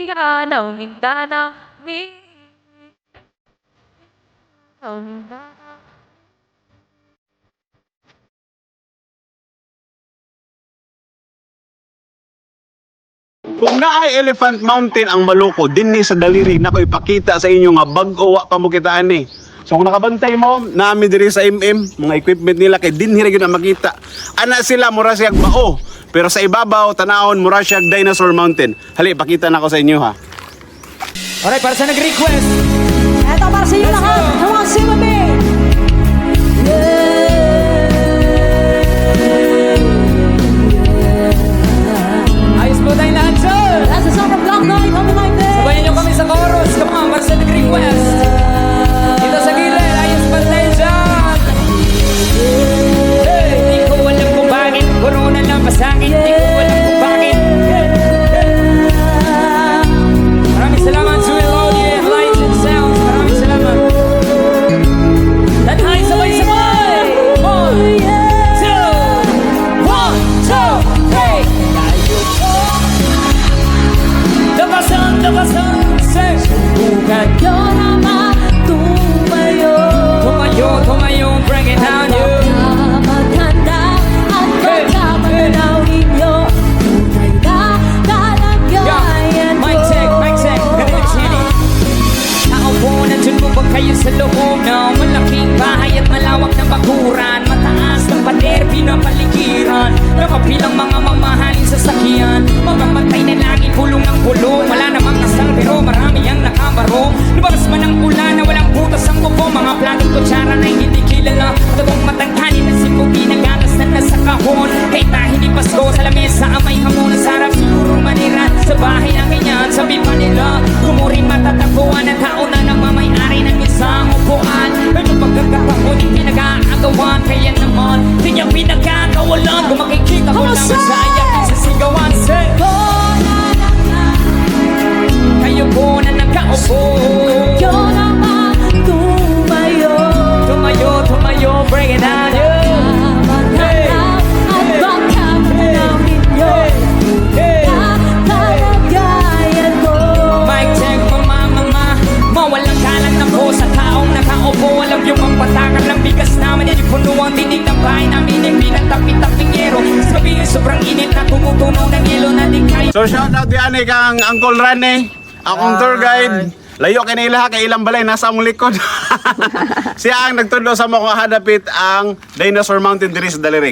yan ang hintana. Kung naay Elephant Mountain ang Maluko, dinhi sa daliri na ko ipakita sa inyo nga bag-o wa pa mo kitaan ni. So kung nakabantay mo, nami diri sa mga equipment nila kay dinhi ra gyud na makita. Ana sila mura siyang bao, pero sa ibabaw tanawon mura siyang Dinosaur Mountain. Hali ipakita na ko sa inyo ha. Alright, para sa nag-request. Eto para sa inyo lahat, ng mga simabi. Ayos po tayong lahat, sir. That's the song of Black Knight, coming like this. Sabayan nyo kami sa chorus. Come on, para sa nag-request. Dito sa gilid, ayos pa tayo dyan. Hey, di ko alam kung bakit. Corona lang pa sa'kin. Di ko alam kung bakit. Maraming salamat sa audience, lights and sounds. Maraming salamat. That high, sabay-sabay. 1, 2, 3. Labasan, say. Subukan nyo naman tumayo. Tumayo, break it down, you. Maghanda at magkapagalaw ninyo. Tunay na kalagayan ko. Mic check, ganito chini. Nakaupo na dyan mo ba kayo sa loob ng malaking bahay at malawak na bakuran. Mataas ng pader, pinapaligiran. Nakapilang mga mamahaling sasakyan. Mamamatay na lagi, pulong ng pulong. Wala namang kasal pero marami ang nakabarong. Lumabas man ang ulan na walang butas ang kuko. Mga planong kutsara na hindi kilala. Tagong matangkani na sipugi na gatas na nasa kahon. Kahit na hindi Pasko sa lamesa amay hamon. Sarap siguro manira sa bahay ng ganyan. Sabi pa nila kumuring matatagpuan at tao na nagmamayari ng isang upuan. Pero pagkakataon hindi nag-aagawan. Kaya naman di niya pinagkakawalan. Kung makikita ko lang sa ayak sa sigawan. Say, kayo po na nakaupo. Nyo naman tumayo. Tumayo, break it down, yeah. Maghanda at magkapagalaw ninyo. Hey. Kalagayan ko. Mic check, mama. Mawalang galang na po sa taong nakaupo. Alam yung magpatakan ng bigas naman. Yan yung puno ang dinig ng bahay namin. Yung pinatapit-tapingero. Sabi yung sobrang init na tumutunaw ng yelo na di kayo. So shout out diyan kang Uncle Rane, akong tour guide. Layo kay nila kay ilang balay nasa among likod. Siya ang nagtudlo sa mo kung hadapit ang Dinosaur Mountain diri sa daliri.